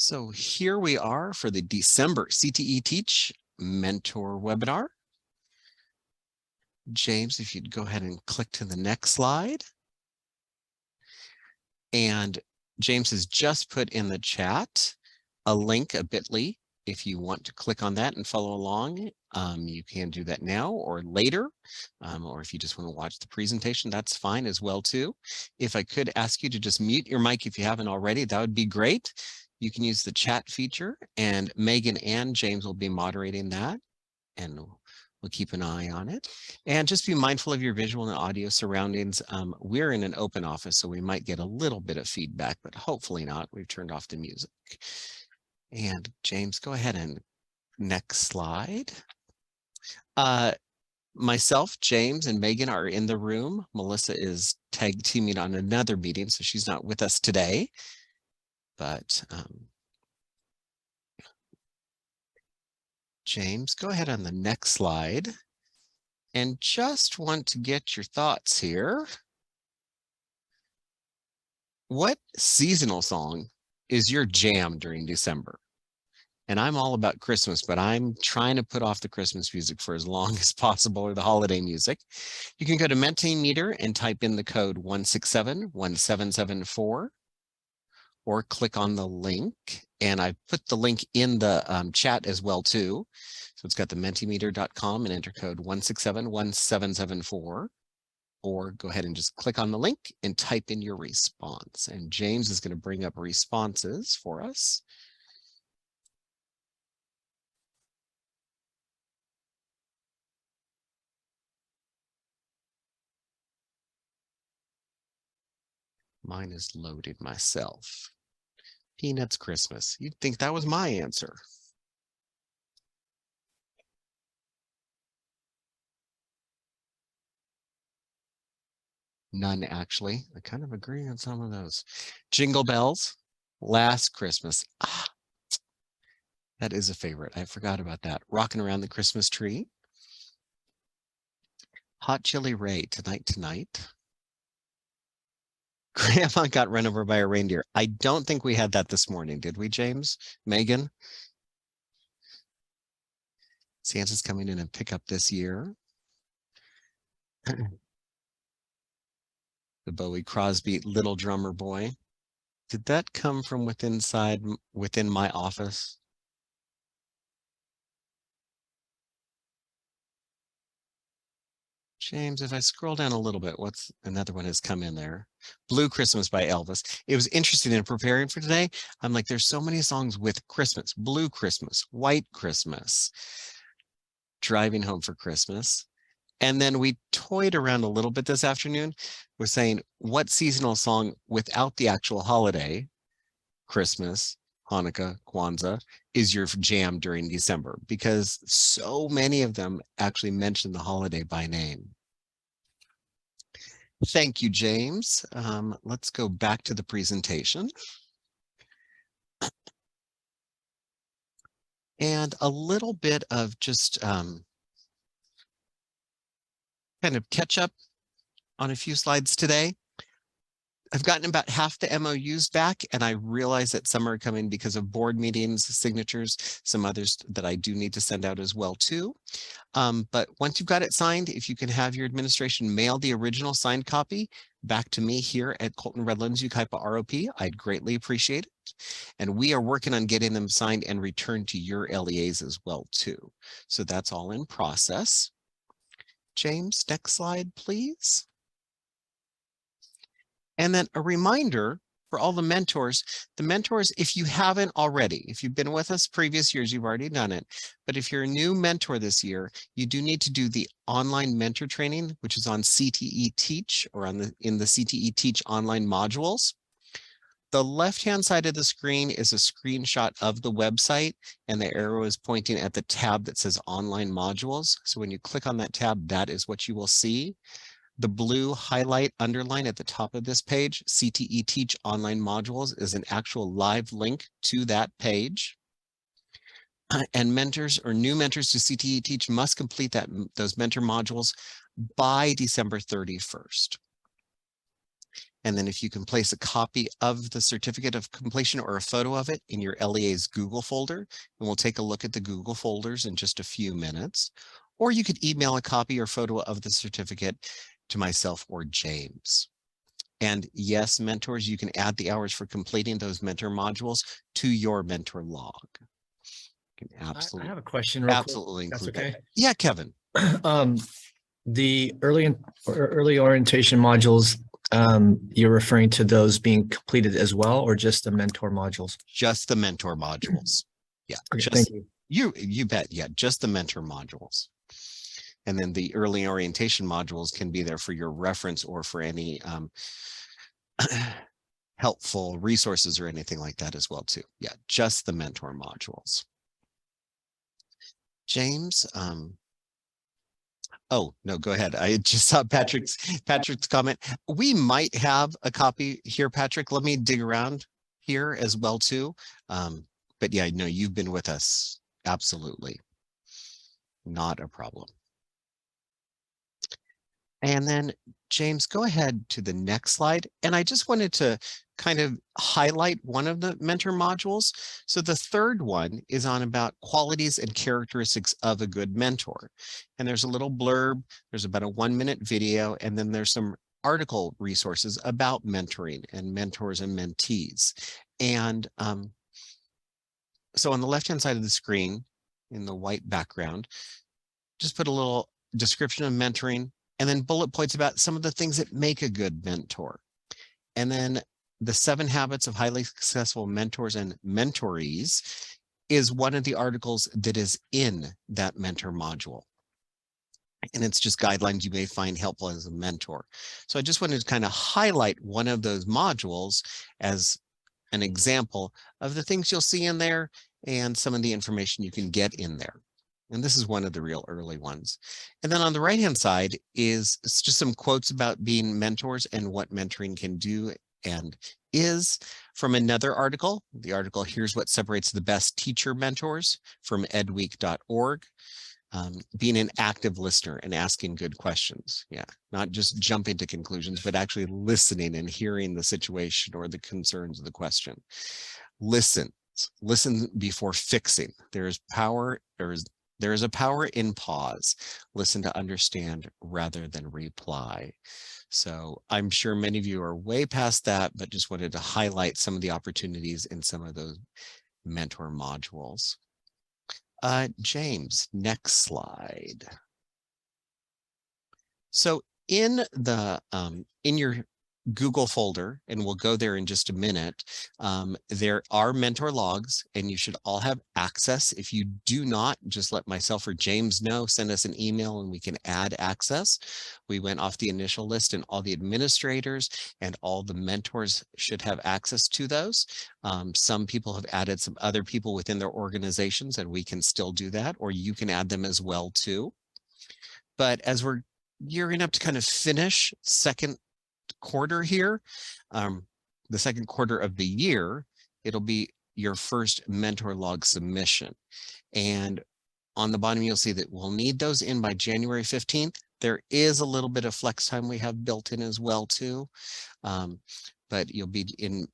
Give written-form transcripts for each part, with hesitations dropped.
So here we are for the December CTE Teach Mentor webinar. James, if you'd go ahead and click to the next slide. And James has just put in the chat a link, a bit.ly. If you want to click on that and follow along, you can do that now or later. Or if you just want to watch the presentation, that's fine as well too. If I could ask you to just mute your mic if you haven't already, that would be great. You can use the chat feature, and Megan and James will be moderating that, and we'll keep an eye on it. And just be mindful of your visual and audio surroundings. We're in an open office, so we might get a little bit of feedback, but hopefully not. We've turned off the music. And James, go ahead and next slide. Myself, James, and Megan are in the room. Melissa is tag teaming on another meeting, so she's not with us today. But James, go ahead on the next slide. And just want to get your thoughts here. What seasonal song is your jam during December? And I'm all about Christmas, but I'm trying to put off the Christmas music for as long as possible, or the holiday music. You can go to Mentimeter and type in the code 1671774. Or click on the link, and I put the link in the chat as well too. So it's got the mentimeter.com and enter code 1671774, or go ahead and just click on the link and type in your response. And James is going to bring up responses for us. Mine is loaded myself. Peanuts Christmas. You'd think that was my answer. None, actually. I kind of agree on some of those. Jingle Bells, Last Christmas. Ah, that is a favorite. I forgot about that. Rocking Around the Christmas Tree. Hot Chili Ray, Tonight Tonight. Grandma Got Run Over by a Reindeer. I don't think we had that this morning, did we, James? Megan? Santa's coming in and pick up this year. The Bowie Crosby, Little Drummer Boy. Did that come from within my office? James, if I scroll down a little bit, what's another one has come in there? Blue Christmas by Elvis. It was interesting in preparing for today. I'm like, there's so many songs with Christmas. Blue Christmas, White Christmas, Driving Home for Christmas. And then we toyed around a little bit this afternoon. We're saying, what seasonal song without the actual holiday, Christmas, Hanukkah, Kwanzaa, is your jam during December? Because so many of them actually mention the holiday by name. Thank you, James. Let's go back to the presentation. And a little bit of just kind of catch up on a few slides today. I've gotten about half the MOUs back, and I realize that some are coming because of board meetings, signatures, some others that I do need to send out as well too. But once you've got it signed, if you can have your administration mail the original signed copy back to me here at Colton-Redlands-Yucaipa ROP, I'd greatly appreciate it. And we are working on getting them signed and returned to your LEAs as well too. So that's all in process. James, next slide, please. And then a reminder for all the mentors, if you haven't already, if you've been with us previous years, you've already done it. But if you're a new mentor this year, you do need to do the online mentor training, which is on CTE Teach, or in the CTE Teach online modules. The left-hand side of the screen is a screenshot of the website, and the arrow is pointing at the tab that says online modules. So when you click on that tab, that is what you will see. The blue highlight underline at the top of this page, CTE Teach online modules, is an actual live link to that page. And mentors or new mentors to CTE Teach must complete those mentor modules by December 31st. And then if you can place a copy of the certificate of completion or a photo of it in your LEA's Google folder, and we'll take a look at the Google folders in just a few minutes. Or you could email a copy or photo of the certificate to myself or James. And yes, mentors, you can add the hours for completing those mentor modules to your mentor log. You can absolutely, I have a question real absolutely quick. include That's okay. that. Yeah, Kevin. The early orientation modules, you're referring to those being completed as well, or just the mentor modules? Just the mentor modules. Yeah, Okay, just, thank you. You bet. Yeah, just the mentor modules. And then the early orientation modules can be there for your reference or for any helpful resources or anything like that as well too. Yeah, just the mentor modules. James, oh, no, go ahead. I just saw Patrick's comment. We might have a copy here, Patrick. Let me dig around here as well too. But yeah, no, you've been with us. Absolutely. Not a problem. And then James, go ahead to the next slide. And I just wanted to kind of highlight one of the mentor modules. So the third one is on about qualities and characteristics of a good mentor. And there's a little blurb, there's about a 1-minute video, and then there's some article resources about mentoring and mentors and mentees. And so on the left-hand side of the screen, in the white background, just put a little description of mentoring, and then bullet points about some of the things that make a good mentor. And then the 7 habits of highly successful mentors and mentorees is one of the articles that is in that mentor module. And it's just guidelines you may find helpful as a mentor. So I just wanted to kind of highlight one of those modules as an example of the things you'll see in there and some of the information you can get in there. And this is one of the real early ones. And then on the right-hand side is just some quotes about being mentors and what mentoring can do and is from another article. The article, Here's What Separates the Best Teacher Mentors, from edweek.org. Being an active listener and asking good questions. Yeah, not just jumping to conclusions, but actually listening and hearing the situation or the concerns of the question. Listen before fixing. There is a power in pause. Listen to understand rather than reply. So I'm sure many of you are way past that, but just wanted to highlight some of the opportunities in some of those mentor modules. James, next slide. So in the in your Google folder, and we'll go there in just a minute, there are mentor logs, and you should all have access. If you do not, just let myself or James know, send us an email and we can add access. We went off the initial list, and all the administrators and all the mentors should have access to those. Some people have added some other people within their organizations, and we can still do that, or you can add them as well too. But as we're gearing up to kind of finish second quarter here, the second quarter of the year, it'll be your first mentor log submission. And on the bottom, you'll see that we'll need those in by January 15th. There is a little bit of flex time we have built in as well too. But you'll be in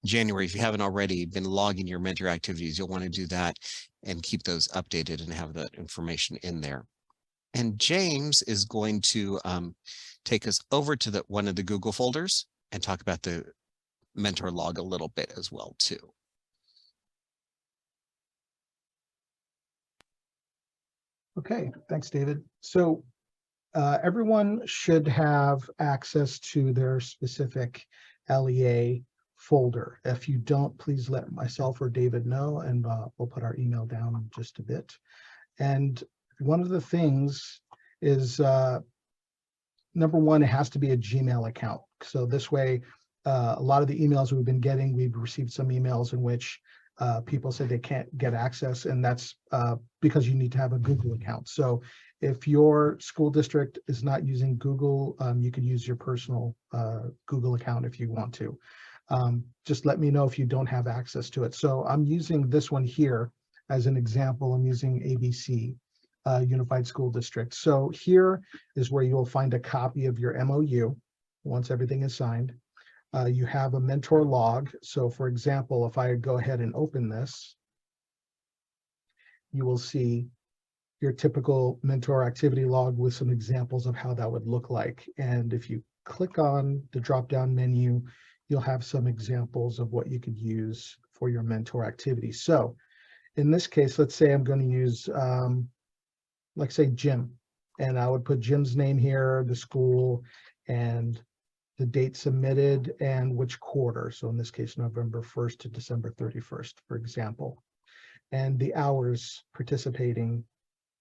January, if you haven't already been logging your mentor activities, you'll want to do that and keep those updated and have that information in there. And James is going to take us over to one of the Google folders and talk about the mentor log a little bit as well too. Okay, thanks, David. So everyone should have access to their specific LEA folder. If you don't, please let myself or David know, and we'll put our email down in just a bit. And one of the things is, number one, it has to be a Gmail account. So this way, a lot of the emails we've been getting, we've received some emails in which people say they can't get access, and that's because you need to have a Google account. So if your school district is not using Google, you can use your personal Google account if you want to. Just let me know if you don't have access to it. So I'm using this one here as an example. I'm using ABC. Unified School District. So here is where you'll find a copy of your MOU. once everything is signed. You have a mentor log. So for example, if I go ahead and open this, you will see your typical mentor activity log with some examples of how that would look like. And if you click on the drop-down menu, you'll have some examples of what you could use for your mentor activity. So in this case, let's say I'm going to use, like say Jim, and I would put Jim's name here, the school, and the date submitted and which quarter. So in this case, November 1st to December 31st, for example, and the hours participating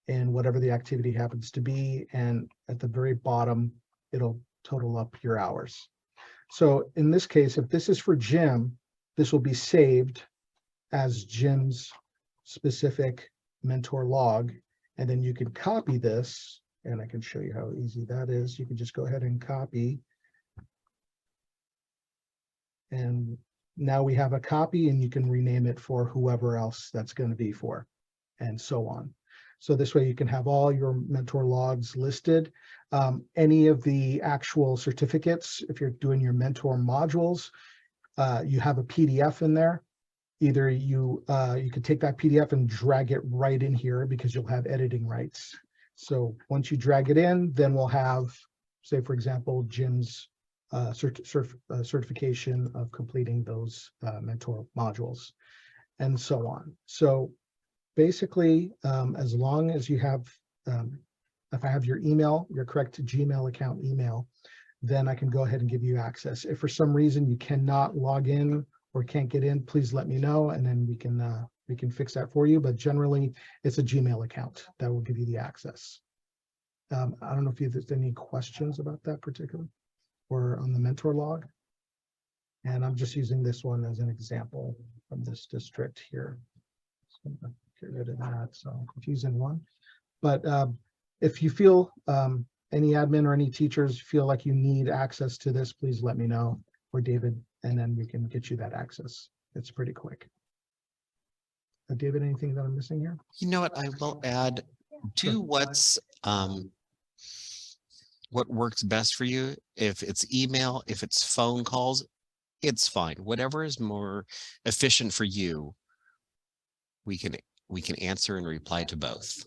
in whatever the activity happens to be. And at the very bottom, it'll total up your hours. So in this case, if this is for Jim, this will be saved as Jim's specific mentor log. And then you can copy this, and I can show you how easy that is. You can just go ahead and copy. And now we have a copy, and you can rename it for whoever else that's going to be for, and so on. So this way you can have all your mentor logs listed. Any of the actual certificates, if you're doing your mentor modules, you have a PDF in there. Either you could take that PDF and drag it right in here because you'll have editing rights. So once you drag it in, then we'll have, say, for example, Jim's certification of completing those mentor modules, and so on. So basically, as long as you have, if I have your email, your correct Gmail account email, then I can go ahead and give you access. If for some reason you cannot log in or can't get in, please let me know, and then we can fix that for you. But generally, it's a Gmail account that will give you the access. I don't know if there's any questions about that particular or on the mentor log. And I'm just using this one as an example from this district here. So I'm gonna get rid of that, so I'm confusing one. But if you feel any admin or any teachers feel like you need access to this, please let me know, or David, and then we can get you that access. It's pretty quick. David, anything that I'm missing here? You know what, I will add, do what's what works best for you. If it's email, if it's phone calls, it's fine. Whatever is more efficient for you, we can answer and reply to both.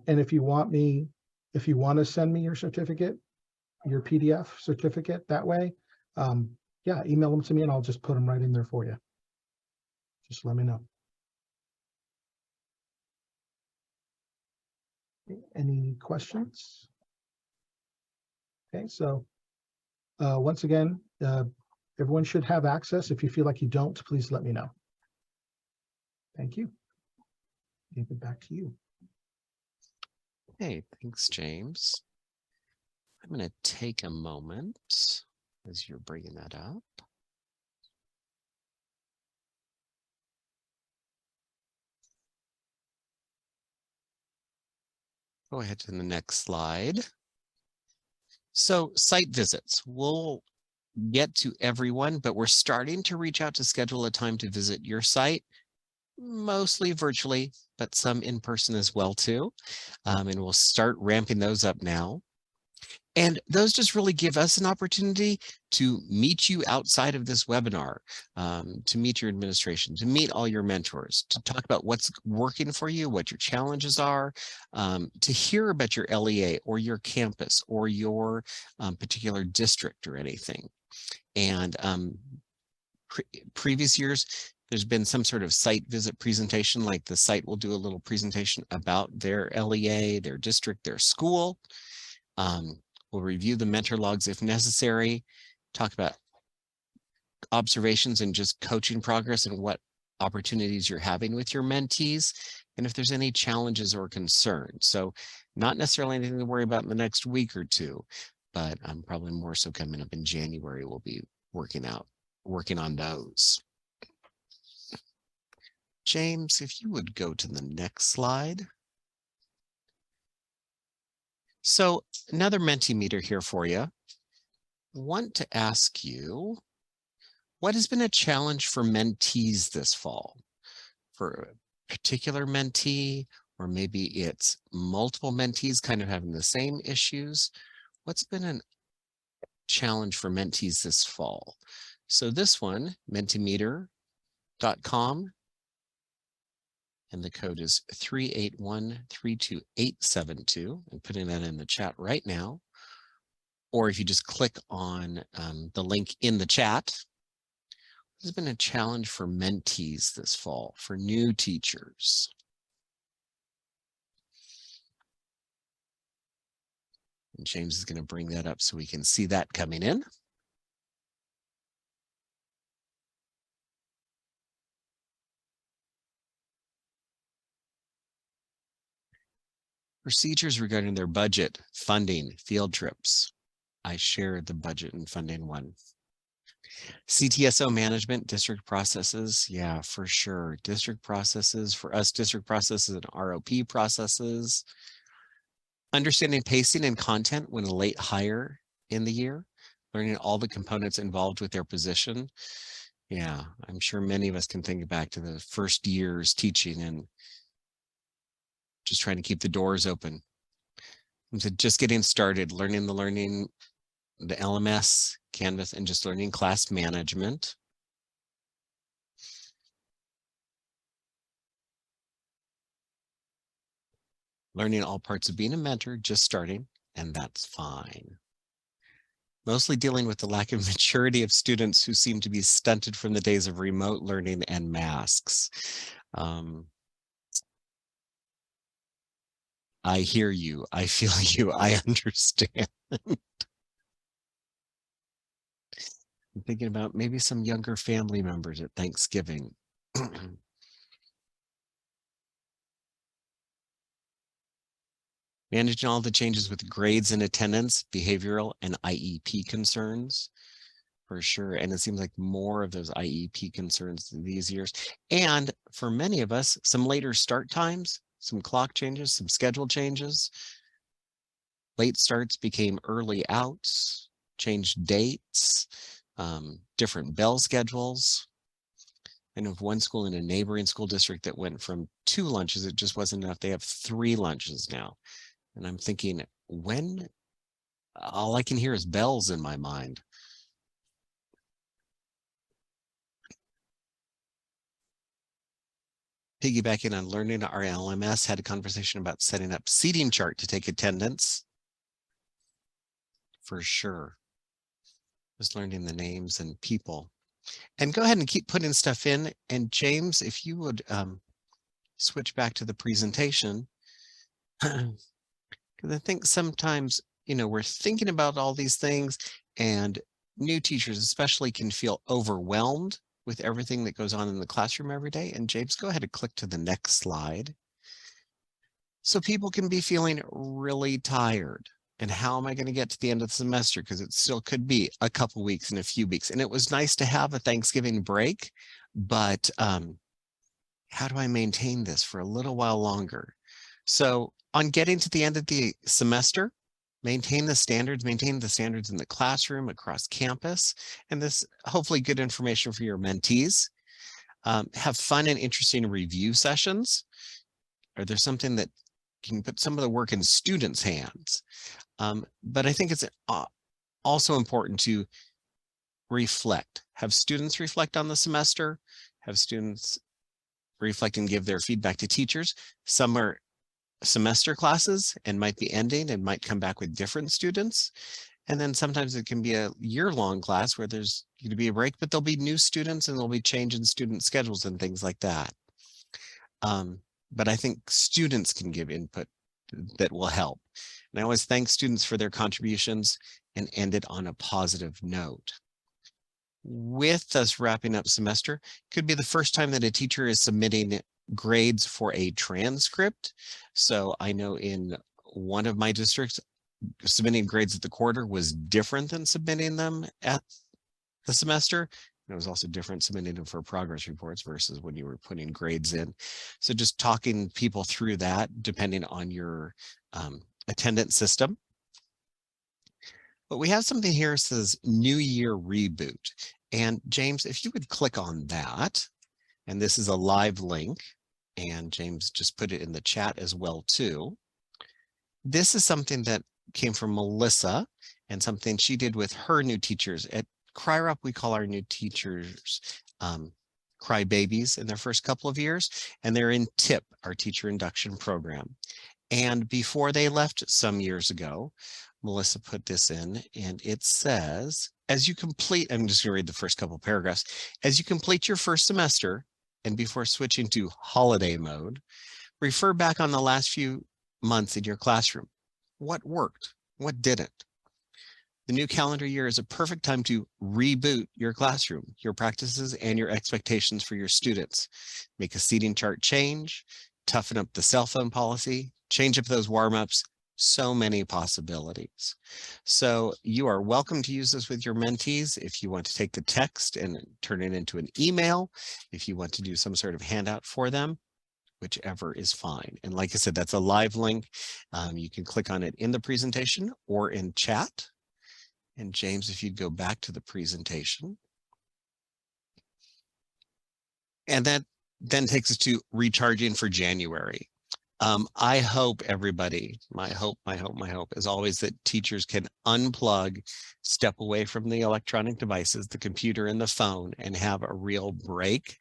And if you want to send me your certificate, your PDF certificate that way, yeah, email them to me and I'll just put them right in there for you. Just let me know. Any questions? Okay, so once again, everyone should have access. If you feel like you don't, please let me know. Thank you. David, back to you. Hey, thanks, James. I'm going to take a moment as you're bringing that up. Go ahead to the next slide. So site visits, we'll get to everyone, but we're starting to reach out to schedule a time to visit your site, mostly virtually, but some in person as well too. And we'll start ramping those up now. And those just really give us an opportunity to meet you outside of this webinar, to meet your administration, to meet all your mentors, to talk about what's working for you, what your challenges are, to hear about your LEA or your campus or your particular district or anything. And previous years, there's been some sort of site visit presentation, like the site will do a little presentation about their LEA, their district, their school. We'll review the mentor logs if necessary, talk about observations and just coaching progress and what opportunities you're having with your mentees, and if there's any challenges or concerns. So not necessarily anything to worry about in the next week or two, but probably more so coming up in January, we'll be working on those. James, if you would go to the next slide. So another Mentimeter here for you. I want to ask you, what has been a challenge for mentees this fall? For a particular mentee, or maybe it's multiple mentees kind of having the same issues. What's been challenge for mentees this fall. So this one, mentimeter.com, and the code is 381-32872. I'm putting that in the chat right now. Or if you just click on the link in the chat, there's been a challenge for mentees this fall, for new teachers. And James is going to bring that up so we can see that coming in. Procedures regarding their budget, funding, field trips. I shared the budget and funding one. CTSO management, district processes. Yeah, for sure. District processes, for us, district processes and ROP processes. Understanding pacing and content when a late hire in the year. Learning all the components involved with their position. Yeah, I'm sure many of us can think back to the first years teaching and just trying to keep the doors open. So just getting started, learning the LMS, Canvas, and just learning class management. Learning all parts of being a mentor, just starting, and that's fine. Mostly dealing with the lack of maturity of students who seem to be stunted from the days of remote learning and masks. I hear you, I feel you, I understand. I'm thinking about maybe some younger family members at Thanksgiving. Managing all the changes with grades and attendance, behavioral and IEP concerns, for sure. And it seems like more of those IEP concerns these years. And for many of us, some later start times, some clock changes, some schedule changes. Late starts became early outs, changed dates, different bell schedules. I know of one school in a neighboring school district that went from 2 lunches, it just wasn't enough. They have 3 lunches now. And I'm thinking, when? All I can hear is bells in my mind. Piggybacking on learning our LMS, had a conversation about setting up seating chart to take attendance. For sure. Just learning the names and people. And go ahead and keep putting stuff in. And James, if you would switch back to the presentation. Because I think sometimes, we're thinking about all these things, and new teachers especially can feel overwhelmed with everything that goes on in the classroom every day. And James, go ahead and click to the next slide. So people can be feeling really tired. And how am I going to get to the end of the semester? Because it still could be a couple weeks and a few weeks. And it was nice to have a Thanksgiving break, but how do I maintain this for a little while longer? So on getting to the end of the semester, maintain the standards in the classroom, across campus, and this hopefully good information for your mentees. Have fun and interesting review sessions. Are there something that can put some of the work in students' hands? But I think it's also important to reflect. Have students reflect on the semester, have students reflect and give their feedback to teachers. Some are semester classes and might be ending and might come back with different students. And then sometimes it can be a year-long class where there's going to be a break, but there'll be new students and there'll be change in student schedules and things like that. But I think students can give input that will help. And I always thank students for their contributions and end it on a positive note. With us wrapping up semester, could be the first time that a teacher is submitting grades for a transcript. So I know in one of my districts, submitting grades at the quarter was different than submitting them at the semester. And it was also different submitting them for progress reports versus when you were putting grades in. So just talking people through that, depending on your attendance system. But we have something here that says New Year Reboot. And James, if you would click on that, and this is a live link, and James just put it in the chat as well too. This is something that came from Melissa, and something she did with her new teachers. At CRY-ROP, we call our new teachers cry babies in their first couple of years, and they're in TIP, our teacher induction program. And before they left some years ago, Melissa put this in, and it says, as you complete, I'm just going to read the first couple of paragraphs, as you complete your first semester, and before switching to holiday mode, refer back on the last few months in your classroom. What worked? What didn't? The new calendar year is a perfect time to reboot your classroom, your practices, and your expectations for your students. Make a seating chart change, toughen up the cell phone policy, change up those warm-ups, so many possibilities. So you are welcome to use this with your mentees if you want to take the text and turn it into an email, if you want to do some sort of handout for them, whichever is fine. And like I said, that's a live link. You can click on it in the presentation or in chat. And James, if you'd go back to the presentation. And that then takes us to recharging for January. I hope everybody, my hope is always that teachers can unplug, step away from the electronic devices, the computer and the phone, and have a real break.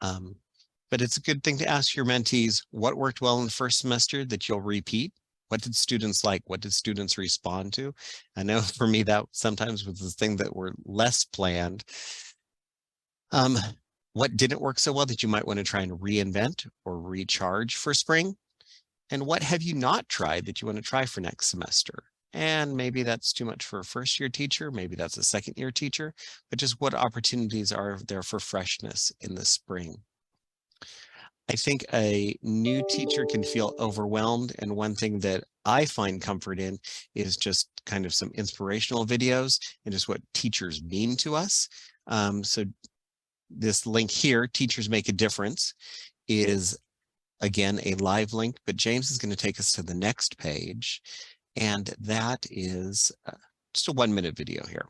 But it's a good thing to ask your mentees what worked well in the first semester that you'll repeat. What did students like? What did students respond to? I know for me that sometimes was the thing that were less planned. What didn't work so well that you might want to try and reinvent or recharge for spring? And what have you not tried that you want to try for next semester? And maybe that's too much for a first-year teacher. Maybe that's a second-year teacher. But just what opportunities are there for freshness in the spring? I think a new teacher can feel overwhelmed, and one thing that I find comfort in is just kind of some inspirational videos and just what teachers mean to us. So this link here, Teachers Make a Difference, is again a live link, but James is going to take us to the next page, and that is just a 1-minute video here.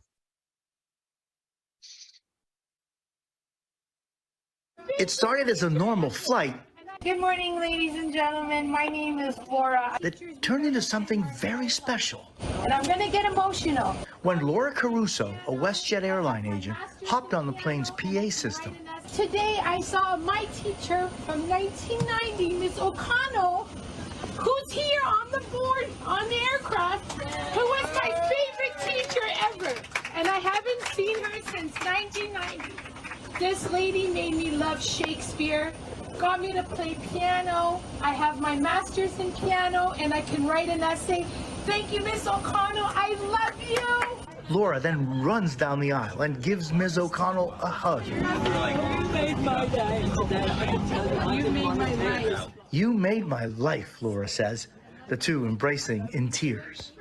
It started as a normal flight. Good morning, ladies and gentlemen. My name is Laura. That turned into something very special. And I'm going to get emotional. When Laura Caruso, a WestJet airline agent, hopped on the plane's PA system. Today, I saw my teacher from 1990, Miss O'Connell, who's here on the board on the aircraft, who was my favorite teacher ever. And I haven't seen her since 1990. This lady made me love Shakespeare, got me to play piano. I have my master's in piano, and I can write an essay. Thank you, Miss O'Connell. I love you. Laura then runs down the aisle and gives Ms. O'Connell a hug. You made my day today. I can tell you. You made my life. You made my life, Laura says, the two embracing in tears.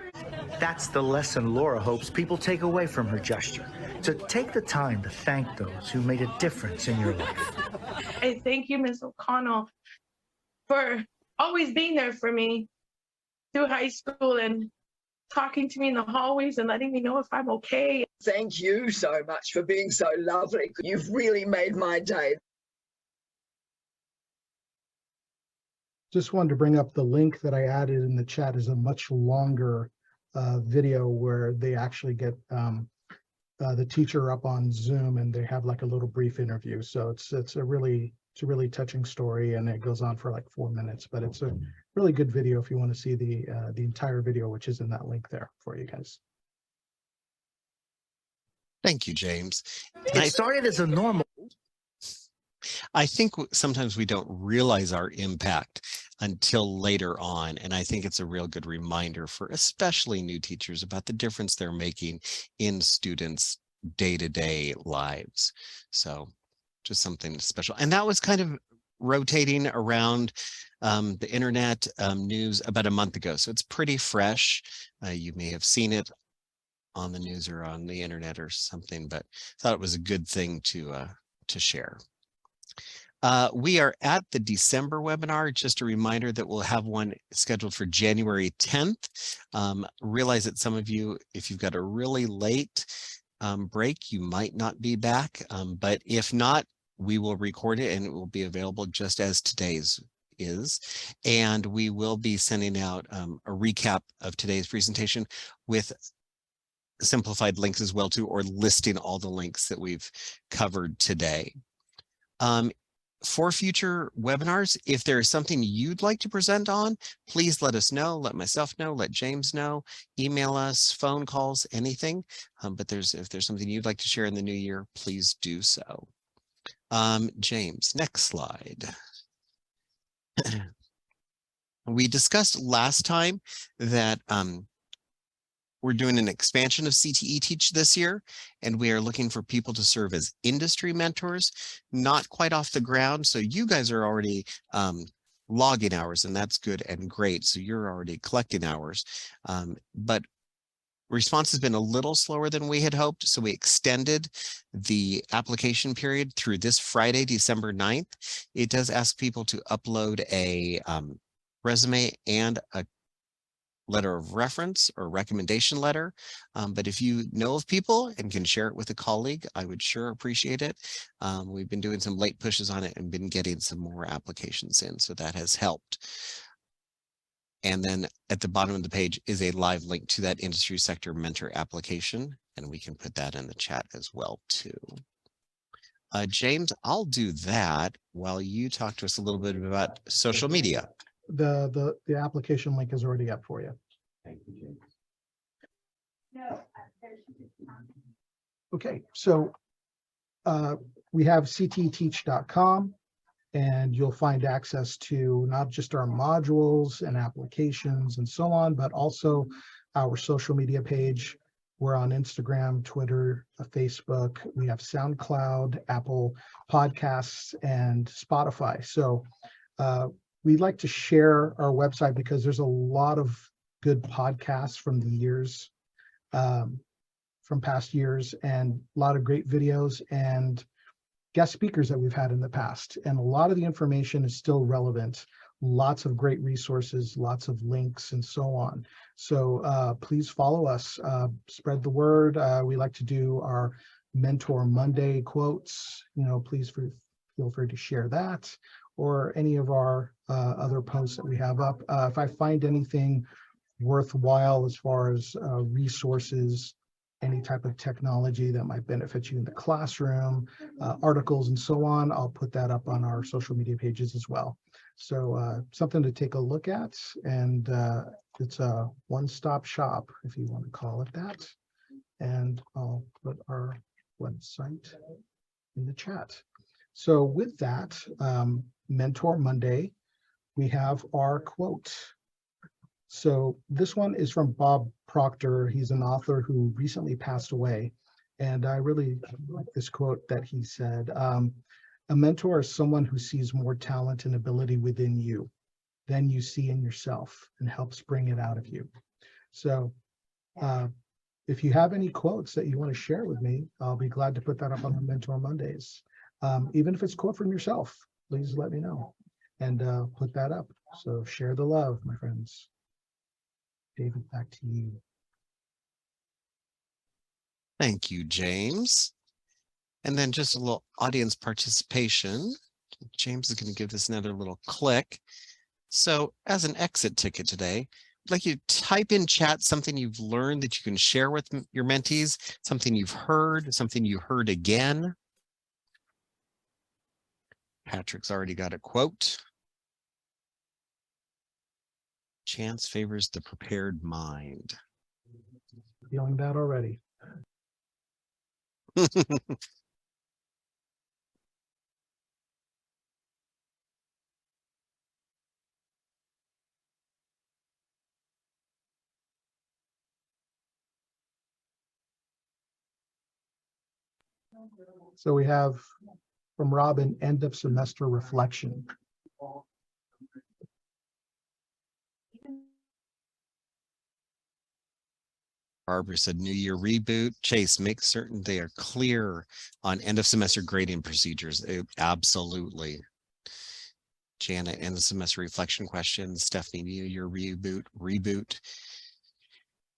That's the lesson Laura hopes people take away from her gesture. To take the time to thank those who made a difference in your life. I thank you, Miss O'Connell, for always being there for me through high school and talking to me in the hallways and letting me know if I'm okay. Thank you so much for being so lovely. You've really made my day. Just wanted to bring up the link that I added in the chat is a much longer video where they actually get the teacher up on Zoom and they have like a little brief interview. So it's a really touching story, and it goes on for like 4 minutes, but it's a really good video if you want to see the entire video, which is in that link there for you guys. Thank you, James. It started as a normal. I think sometimes we don't realize our impact until later on. And I think it's a real good reminder for especially new teachers about the difference they're making in students' day-to-day lives. So just something special. And that was kind of rotating around the internet news about a month ago. So it's pretty fresh. You may have seen it on the news or on the internet or something, but thought it was a good thing to share. We are at the December webinar. Just a reminder that we'll have one scheduled for January 10th. Realize that some of you, if you've got a really late break, you might not be back. But if not, we will record it and it will be available just as today's is. And we will be sending out a recap of today's presentation with simplified links as well too, or listing all the links that we've covered today. For future webinars, if there is something you'd like to present on, please let us know, let myself know, let James know, email us, phone calls, anything. But if there's something you'd like to share in the new year, please do so. James, next slide. We discussed last time that we're doing an expansion of CTE Teach this year, and we are looking for people to serve as industry mentors, not quite off the ground. So you guys are already logging hours, and that's good and great. So you're already collecting hours, but response has been a little slower than we had hoped. So we extended the application period through this Friday, December 9th. It does ask people to upload a resume and a letter of reference or recommendation letter. But if you know of people and can share it with a colleague, I would sure appreciate it. We've been doing some late pushes on it and been getting some more applications in, so that has helped. And then at the bottom of the page is a live link to that industry sector mentor application, and we can put that in the chat as well too. James, I'll do that while you talk to us a little bit about social media. The application link is already up for you. Thank you, James. Okay, so we have cteteach.com, and you'll find access to not just our modules and applications and so on, but also our social media page. We're on Instagram, Twitter, Facebook. We have SoundCloud, Apple Podcasts, and Spotify. So we like to share our website because there's a lot of good podcasts from the years, from past years, and a lot of great videos and guest speakers that we've had in the past. And a lot of the information is still relevant. Lots of great resources, lots of links, and so on. So please follow us, spread the word. We like to do our Mentor Monday quotes. Please feel free to share that, or any of our other posts that we have up. If I find anything worthwhile as far as resources, any type of technology that might benefit you in the classroom, articles and so on, I'll put that up on our social media pages as well. So something to take a look at, and it's a one-stop shop, if you want to call it that. And I'll put our website in the chat. So with that, Mentor Monday, we have our quote. So this one is from Bob Proctor. He's an author who recently passed away. And I really like this quote that he said, a mentor is someone who sees more talent and ability within you than you see in yourself and helps bring it out of you. So if you have any quotes that you want to share with me, I'll be glad to put that up on the Mentor Mondays. Even if it's a quote from yourself, please let me know and put that up. So share the love, my friends. David, back to you. Thank you, James. And then just a little audience participation. James is going to give this another little click. So as an exit ticket today, I'd like you to type in chat something you've learned that you can share with your mentees, something you've heard, something you heard again. Patrick's already got a quote. Chance favors the prepared mind. Feeling that already. So we have from Robin, end of semester reflection. Barbara said New Year Reboot. Chase, make certain they are clear on end of semester grading procedures. Absolutely. Janet, end of semester reflection questions. Stephanie, New Year Reboot.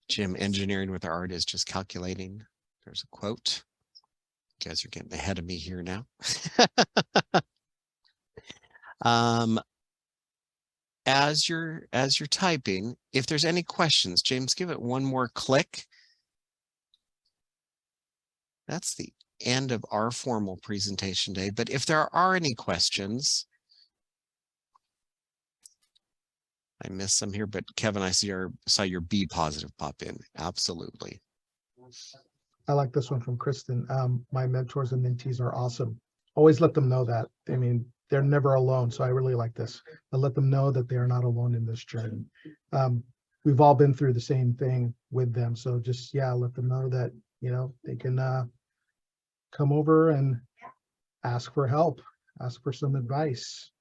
Jim, engineering with art is just calculating. There's a quote. You guys are getting ahead of me here now. As you're typing, if there's any questions, James, give it one more click. That's the end of our formal presentation day. But if there are any questions, I missed some here, but Kevin, I saw your B positive pop in. Absolutely. I like this one from Kristen. My mentors and mentees are awesome. Always let them know that. I mean, they're never alone. So I really like this. But let them know that they are not alone in this journey. We've all been through the same thing with them. So just, yeah, let them know that, you know, they can come over and ask for help, ask for some advice.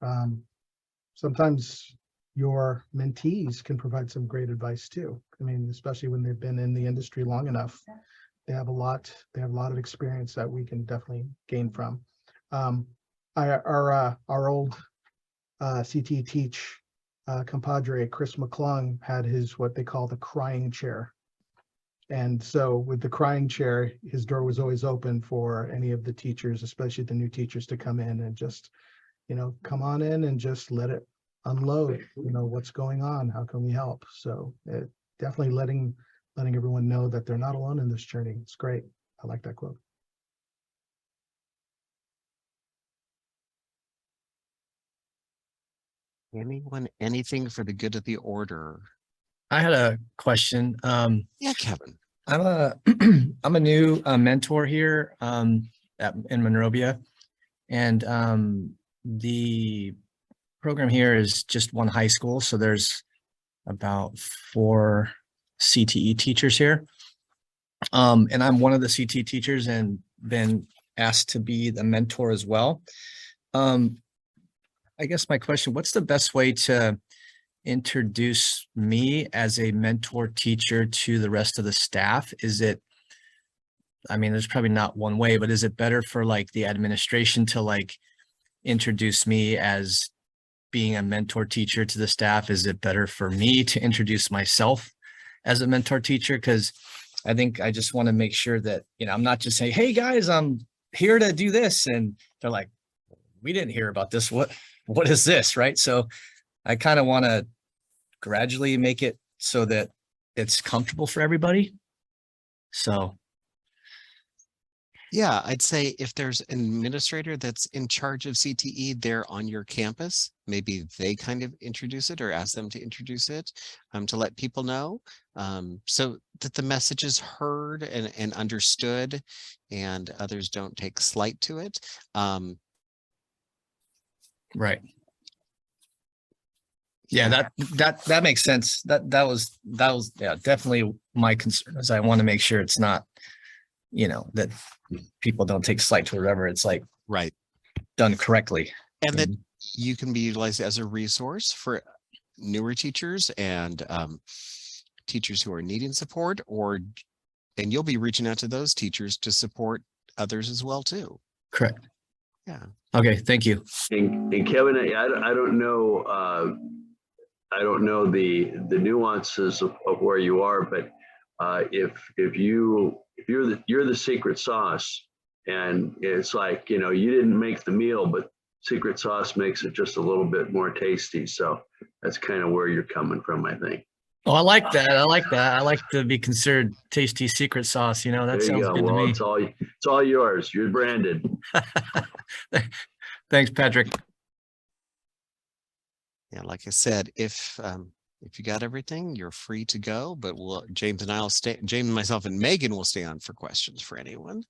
Sometimes your mentees can provide some great advice too. I mean, especially when they've been in the industry long enough. They have a lot of experience that we can definitely gain from. Our old CTE Teach compadre, Chris McClung, had his, what they call the crying chair. And so with the crying chair, his door was always open for any of the teachers, especially the new teachers, to come in and just, you know, come on in and just let it unload, you know, what's going on, how can we help? So definitely letting everyone know that they're not alone in this journey. It's great. I like that quote. Anyone, anything for the good of the order? I had a question. Yeah, Kevin. I'm a new mentor here in Monrovia, and the program here is just one high school, so there's about 4 CTE teachers here, and I'm one of the CTE teachers and been asked to be the mentor as well. I guess my question: what's the best way to introduce me as a mentor teacher to the rest of the staff? Is it, I mean, there's probably not one way, but is it better for like the administration to like introduce me as being a mentor teacher to the staff? Is it better for me to introduce myself as a mentor teacher? Because I think I just want to make sure that, you know, I'm not just saying, hey guys, I'm here to do this, and they're like, we didn't hear about this. What is this? Right. So I kind of want to gradually make it so that it's comfortable for everybody. So Yeah, I'd say if there's an administrator that's in charge of CTE there on your campus, maybe they kind of introduce it or ask them to introduce it to let people know, so that the message is heard and understood and others don't take slight to it. right. Yeah, that makes sense. That was yeah, definitely my concern, is I want to make sure it's not, you know, that people don't take slight to whatever, it's like Right. done correctly. And that you can be utilized as a resource for newer teachers and teachers who are needing support, and you'll be reaching out to those teachers to support others as well too. Correct. Yeah. Okay, thank you. And Kevin, I don't know. I don't know the nuances of where you are, but if you're the secret sauce, and it's like, you know, you didn't make the meal, but secret sauce makes it just a little bit more tasty. So that's kind of where you're coming from, I think. Oh, I like that. I like that. I like to be considered tasty secret sauce. You know, that There you sounds go. good Well, to me. it's all yours. You're branded. Thanks, Patrick. Yeah, like I said, if you got everything, you're free to go, but James and myself and Megan will stay on for questions for anyone.